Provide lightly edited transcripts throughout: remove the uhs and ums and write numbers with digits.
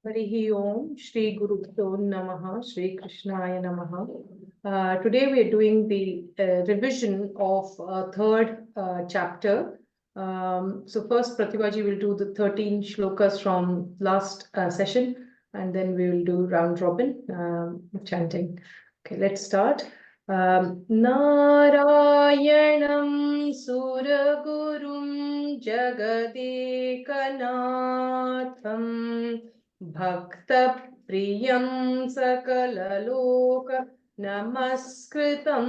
Harihi Om, Shri Gurubhyo Namaha, Shri Krishnaya Namaha. Today we are doing the revision of third chapter. So first Pratibhaji will do the 13 shlokas from last session, and then we will do round robin chanting. Okay, let's start. Narayanam Suragurum Jagadekanatham भक्तप्रियं सकललोक नमस्कृतं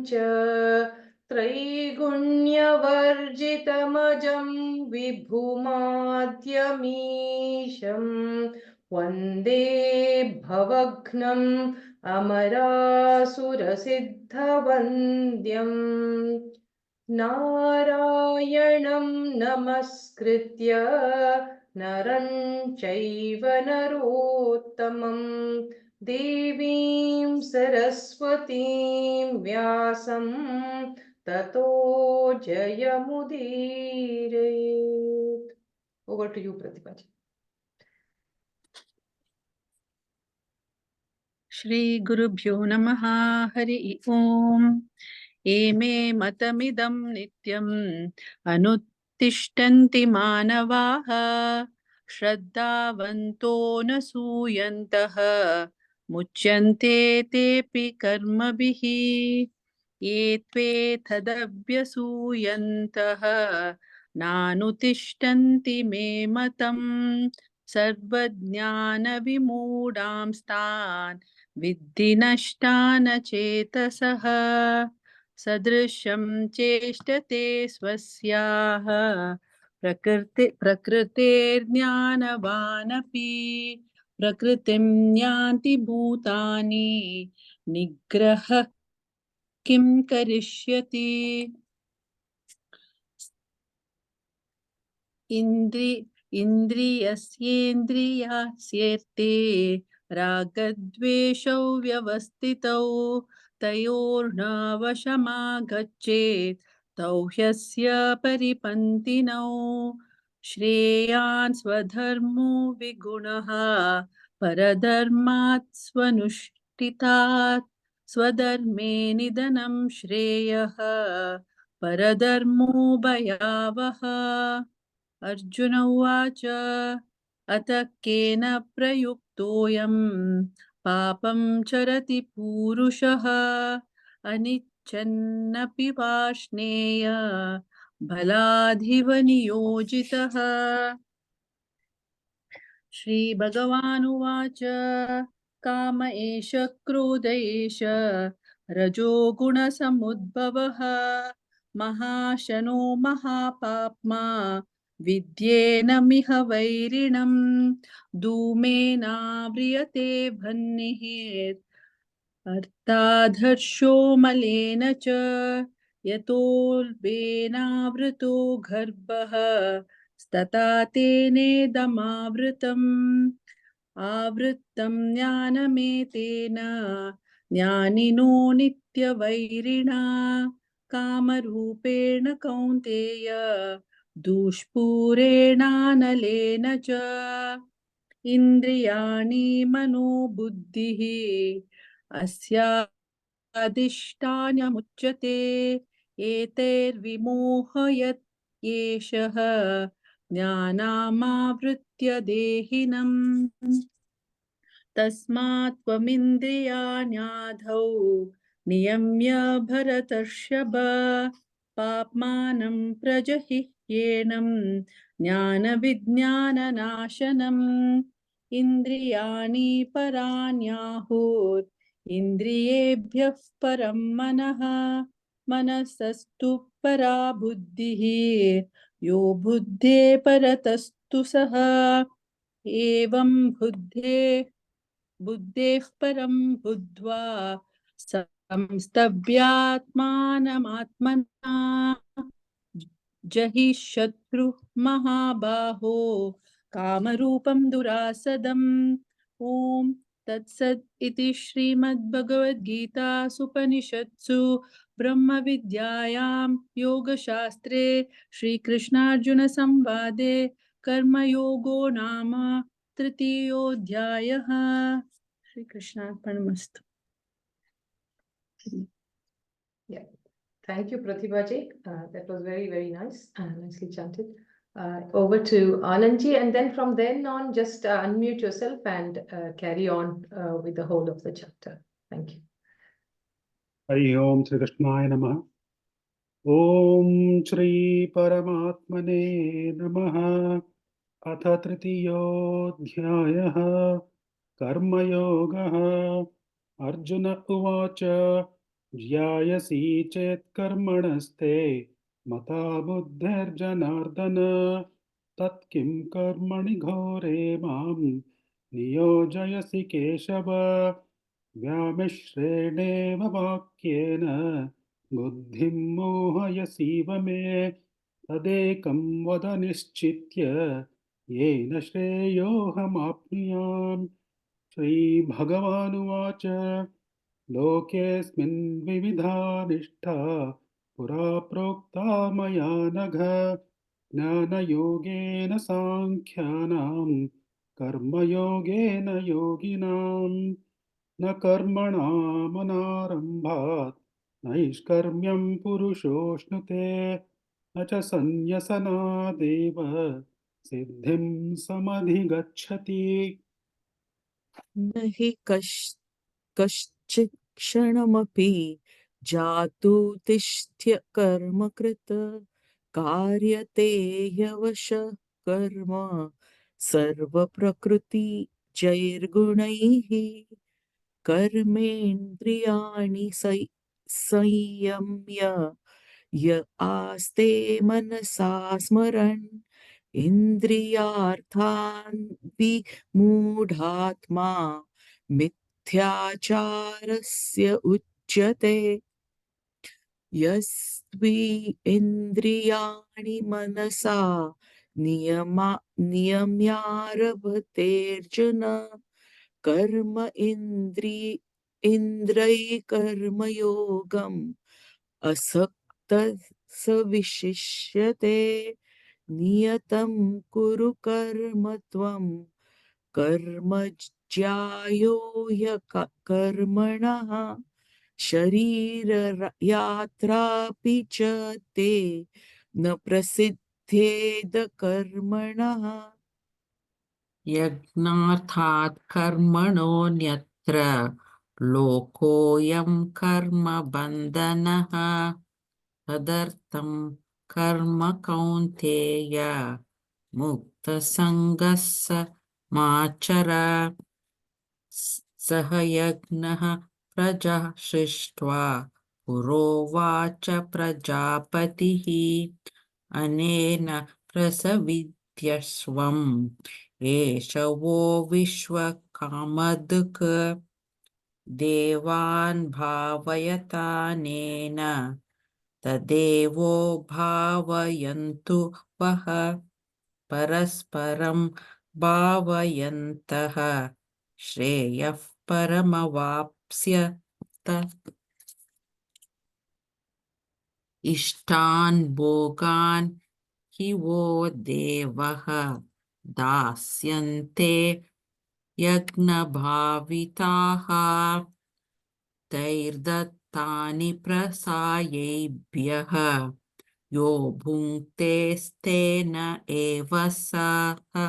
च त्रैगुण्यवर्जितमजं विभुमाद्यमीशं वन्दे भवघ्नम् अमरासुरसिद्धवन्द्यम् नारायणं नमस्कृत्य नरं चैव नरोत्तमं देवीं सरस्वतीं व्यासं ततो जयमुदीरयेत्. Over to you, Pratibha ji. Shri गुरुभ्यो नमः. हरि ओम. एमे मतमिदं नित्यम् अनुतिष्ठन्ति मानवाः श्रद्धावन्तो न सूयन्तः मुच्यन्ते तेऽपि कर्मभिः ये त्वेतदभ्यसूयन्तः नानुतिष्ठन्ति मे मतम् सर्वज्ञानविमूढांस्तान् विद्धि नष्टान चेतसः सदृशं चेष्टते स्वस्याः प्रकृतेर्ज्ञानवानपि प्रकृतिं यान्ति भूतानि निग्रह किं करिष्यति इन्द्रियस्येन्द्रियास्येर्ते रागद्वेषौ व्यवस्थितौ तयोर्नवशमागच्छेत् तौ ह्यस्य परिपन्थिनौ श्रेयान् स्वधर्मो विगुणः परधर्मात् स्वनुष्ठितात् स्वधर्मे निधनं श्रेयः परधर्मो भयावः. अर्जुन उवाच अत केन प्रयुक्तोऽयं पापं चरति पूरुषः अनिच्छन्नपि वाष्णेय बलाधिव नियोजितः. श्रीभगवानुवाच काम एष क्रोध एष रजोगुणसमुद्भवः महाशनो महापाप्मा विद्येनमिह वैरिणम् धूमेनाव्रियते भन्निः अर्थाधर्षो मलेन च यतोऽल्बेनावृतो गर्भः तथा तेनेदमावृतम् आवृत्तं ज्ञानमेतेन ज्ञानिनो नित्यवैरिणा कामरूपेण कौन्तेय दुष्पूरेणानलेन च इन्द्रियाणि मनोबुद्धिः अस्याधिष्ठानमुच्यते एतैर्विमोहयत् एषः ज्ञानामावृत्य देहिनम् तस्मात् त्वमिन्द्रियाण्याधौ नियम्य भरतर्षभ पाप्मानं प्रजहिह्येनं ज्ञानविज्ञाननाशनम् इन्द्रियाणि पराण्याहुः इन्द्रियेभ्यः परं मनः मनसस्तु परा बुद्धिः यो बुद्धे परतस्तु सः एवं बुद्धेः परं बुद्ध्वा संस्तभ्यात्मानमात्मना जहि शत्रुः महाबाहो कामरूपं दुरासदम्. ॐ तत्सत् इति श्रीमद्भगवद्गीतासूपनिषत्सु ब्रह्मविद्यायां योगशास्त्रे श्रीकृष्णार्जुनसंवादे कर्मयोगो नाम तृतीयोऽध्यायः। श्रीकृष्णार्पणमस्तु। Yeah, thank you, Pratibha ji. That was very, very nice, nicely chanted. Over to Anandji, and then from then on, just unmute yourself and carry on with the whole of the chapter. Thank you. Hari ओम श्री कृष्णाय नमः। ओम श्री परमात्मने नमः। अथ तृतीयोऽध्यायः कर्मयोगः। अर्जुन उवाच ज्ञायसि चेत् कर्मणस्ते मता बुद्धिर्जनार्दन तत् किं कर्मणि घोरे मां नियोजयसि केशव। व्यामिश्रेणेव वाक्येन बुद्धिं मोहयसीव मे तदेकं वद निश्चित्य येन श्रेयोऽहमाप्नुयाम्। श्रीभगवानुवाच लोकेऽस्मिन् विविधा निष्ठा पुरा प्रोक्ता मया नघ ज्ञानयोगेन साङ्ख्यानां कर्मयोगेन योगिनाम् न कर्मणामनारम्भात् नैष्कर्म्यं पुरुषोऽश्नुते न च सन्न्यसनादेव सिद्धिं समधिगच्छति। न हि कश्चित् क्षणमपि जातु तिष्ठ्य कर्मकृत् कार्यते ह्यवशः कर्म सर्वप्रकृतिजैर्गुणैः कर्मेन्द्रियाणि संयम्य य आस्ते मनसा स्मरन् इन्द्रियार्थान् विमूढात्मा मिथ्याचारस्य उच्यते। यस्त्विन्द्रियाणि मनसा नियम्यारभतेऽर्जुन कर्म इन्द्रियकर्मयोगम् असक्तः स विशिष्यते। नियतं कुरु कर्म त्वं कर्म ज्यायो ह्यकर्मणः शरीरयात्रापि च ते न प्रसिद्धेद कर्मणः। यज्ञार्थात् कर्मणोऽन्यत्र लोकोऽयं कर्मबन्धनः तदर्थं कर्म कौन्तेय मुक्तसङ्गः समाचर। सह यज्ञः प्रजा सृष्ट्वा पुरोवाच प्रजापतिः अनेन प्रसविद्यस्वम् एष वो विश्वकामधुक् देवान् भावयतानेन तदेवो भावयन्तु वः परस्परं भावयन्तः श्रेयः परमवाप्स्यत। इष्टान् भोगान् हि वो देवः दास्यन्ते यज्ञभाविताः तैर्दत्तानि प्रसायेभ्यः यो भुङ्क्तेस्तेन एव सः।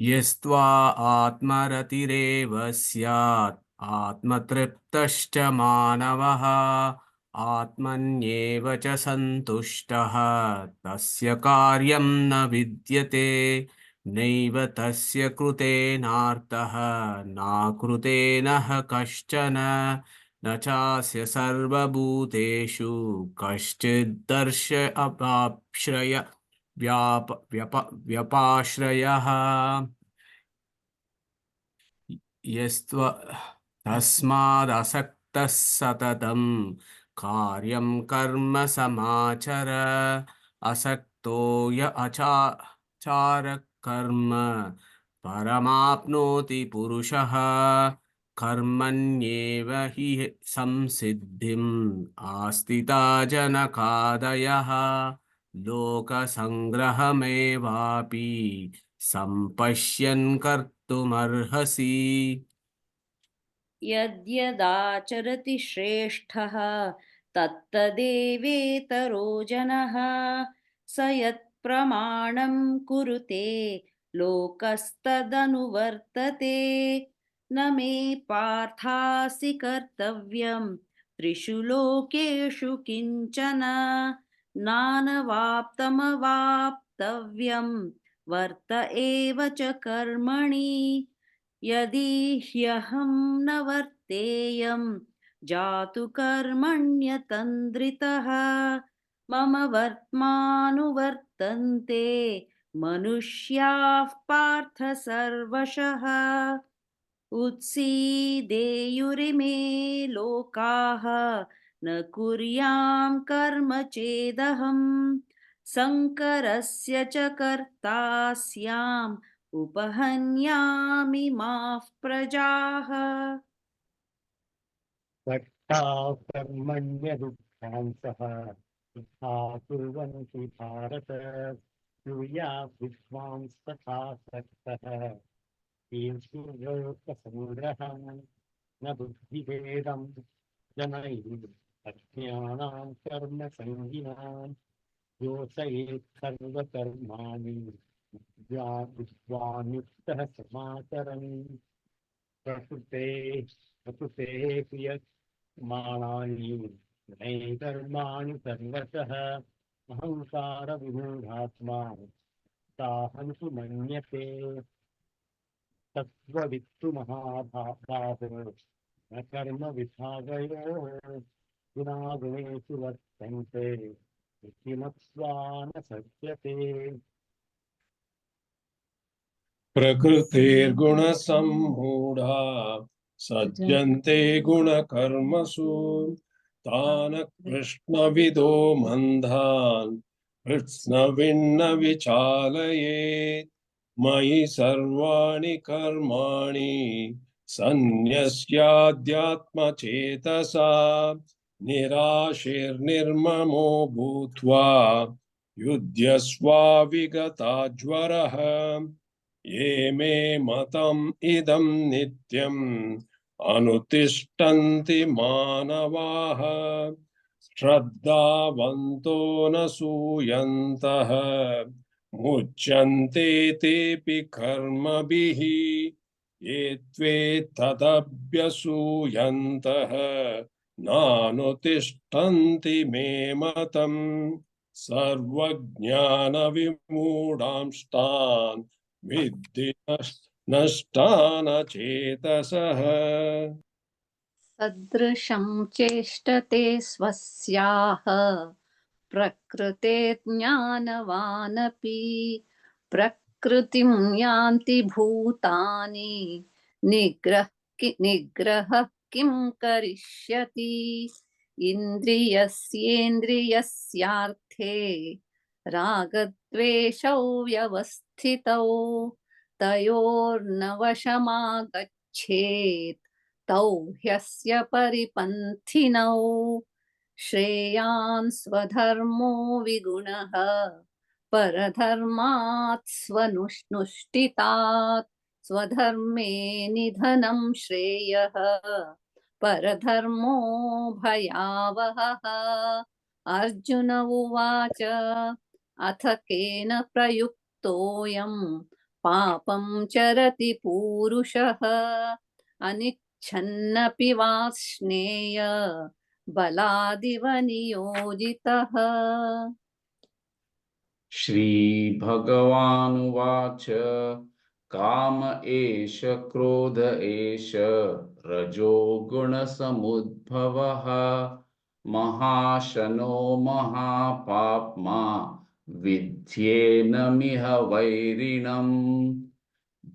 यस्त्वा आत्मरतिरेव स्यात् आत्मतृप्तश्च मानवः आत्मन्येव च सन्तुष्टः तस्य कार्यं न विद्यते नैव तस्य कृतेनार्तः नाकृतेनः कश्चन न चास्य सर्वभूतेषु कश्चिद्दर्श अपाश्रय व्यपाश्रयः यस्त्व तस्मादसक्तः सततं कार्यं कर्म समाचर असक्तो य अचारकर्म परमाप्नोति पुरुषः कर्मण्येव हि संसिद्धिम् आस्थिता जनकादयः लोकसङ्ग्रहमेवापि सम्पश्यन् कर्तुमर्हसि यद्यदाचरति श्रेष्ठः तत्तदेवेतरो जनः स यत्प्रमाणं कुरुते लोकस्तदनुवर्तते न मे पार्थासि कर्तव्यं त्रिषु लोकेषु किञ्चन नानवाप्तमवाप्तव्यं वर्त एव च कर्मणि यदि ह्यहं न वर्तेयं जातु कर्मण्यतन्द्रितः मम वर्त्मानुवर्तन्ते मनुष्याः पार्थ सर्वशः उत्सीदेयुरिमे लोकाः न कुर्यां कर्म चेदहम् शङ्करस्य च कर्ता स्याम् उपहन्यामि माः प्रजाः सक्ताः कर्मण्यदुःखांसः सुखा कुर्वन्ति भारत सूर्याः विद्वांस तथा सक्तः तेषु लोकसङ्ग्रहं न बुद्धिभेदं जनैः अज्ञानां कर्मसङ्गिनां योषयेत् सर्वकर्माणि विद्वान् समाचरन् प्रकृते क्रियमाणानि नैकर्माणि सर्वशः अहङ्कारविमूढात्मा ताहं तु मन्यते तत्त्ववित्तु महाभागो न कर्म विभागयोः गुणागुणेषु वर्तन्ते किमत्वा न सज्जते प्रकृतिर्गुणसम्मूढा सज्जन्ते गुणकर्मसु तान् कृष्णविदो मन्दान् कृत्स्नविन्न विचालयेत् मयि सर्वाणि कर्माणि सन्न्यस्याध्यात्मचेतसा निराशीर्निर्ममो भूत्वा युध्यस्वाविगताज्वरः ये मे मतम् इदं नित्यम् अनुतिष्ठन्ति मानवाः श्रद्धावन्तो न सूयन्तः मुच्यन्ते तेऽपि कर्मभिः ये त्वेतदभ्यसूयन्तः नानुतिष्ठन्ति मे मतम् सर्वज्ञानविमूढांस्तान् विद्धि नष्टान चेतसः सदृशं चेष्टते स्वस्याः प्रकृते ज्ञानवानपि प्रकृतिं यान्ति भूतानि निग्रह किं करिष्यति इन्द्रियस्येन्द्रियस्यार्थे रागद्वेषौ व्यवस्थितौ तयोर्न वशमागच्छेत् तौ ह्यस्य परिपन्थिनौ श्रेयान् स्वधर्मो विगुणः परधर्मात् स्वनुष्ठितात् स्वधर्मे निधनं श्रेयः परधर्मो भयावहः अर्जुन उवाच अथ केन प्रयुक्तोऽयं पापं चरति पूरुषः अनिच्छन्नपि वाष्णेय बलादिव नियोजितः। श्रीभगवानुवाच काम एष क्रोध एष रजो गुणसमुद्भवः महाशनो महापाप्मा विध्येनमिह वैरिणम्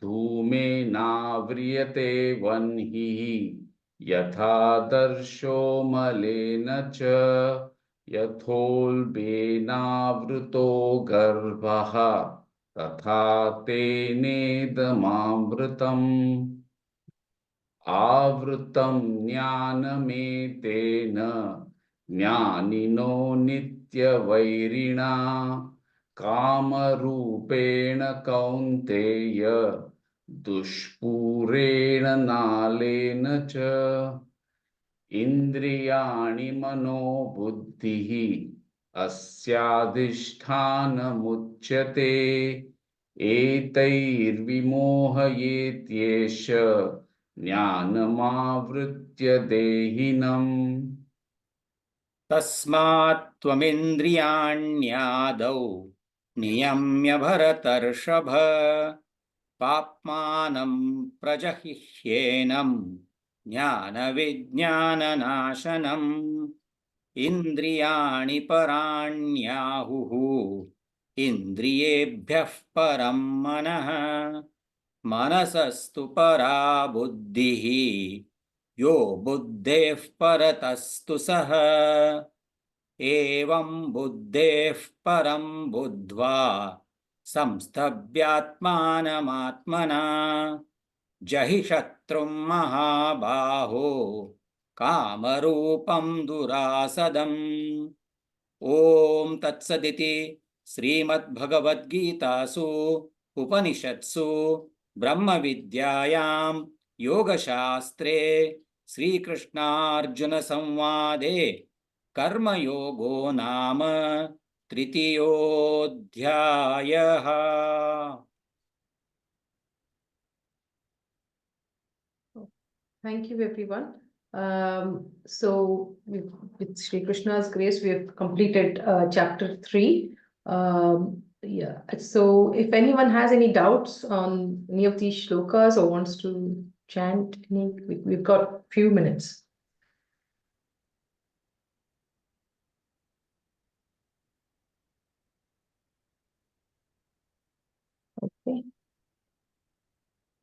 धूमेनाव्रियते वह्निः यथादर्शो मलेन च यथोल्बेनावृतो गर्भः तथा तेनेदमावृतम् आवृतं ज्ञानमेतेन ज्ञानिनो नित्यवैरिणा कामरूपेण कौन्तेय दुष्पूरेण नालेन च इन्द्रियाणि मनोबुद्धिः अस्याधिष्ठानमुच्यते एतैर्विमोहयेत्येष ज्ञानमावृत्य देहिनम् तस्मात् त्वमिन्द्रियाण्यादौ नियम्य भरतर्षभ पाप्मानं प्रजहिह्येनं ज्ञानविज्ञाननाशनम् इन्द्रियाणि पराण्याहुः इन्द्रियेभ्यः परं मनः मनसस्तु परा बुद्धिः यो बुद्धेः परतस्तु सः एवं बुद्धेः परं बुद्ध्वा संस्थभ्यात्मानमात्मना जहि शत्रुं महाबाहो कामरूपं दुरासदम्। ॐ तत्सदिति श्रीमद्भगवद्गीतासु उपनिषत्सु ब्रह्मविद्यायां योगशास्त्रे श्रीकृष्णार्जुनसंवादे कर्मयोगो नाम तृतीयोऽध्यायः। Thank you, everyone. So, with Shri Krishna's grace, we have completed chapter 3. Yeah. So, if anyone has any doubts on any of these shlokas or wants to chant, we've got a few minutes. Okay.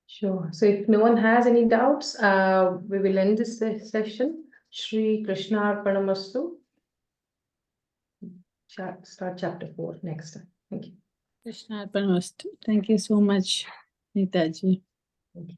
Sure. So if no one has any doubts, we will end this session. Shri Krishna Arpanamastu. Start chapter 4 next time. Thank you. Krishna Arpanamastu. Thank you so much, Neetaji. Thank you.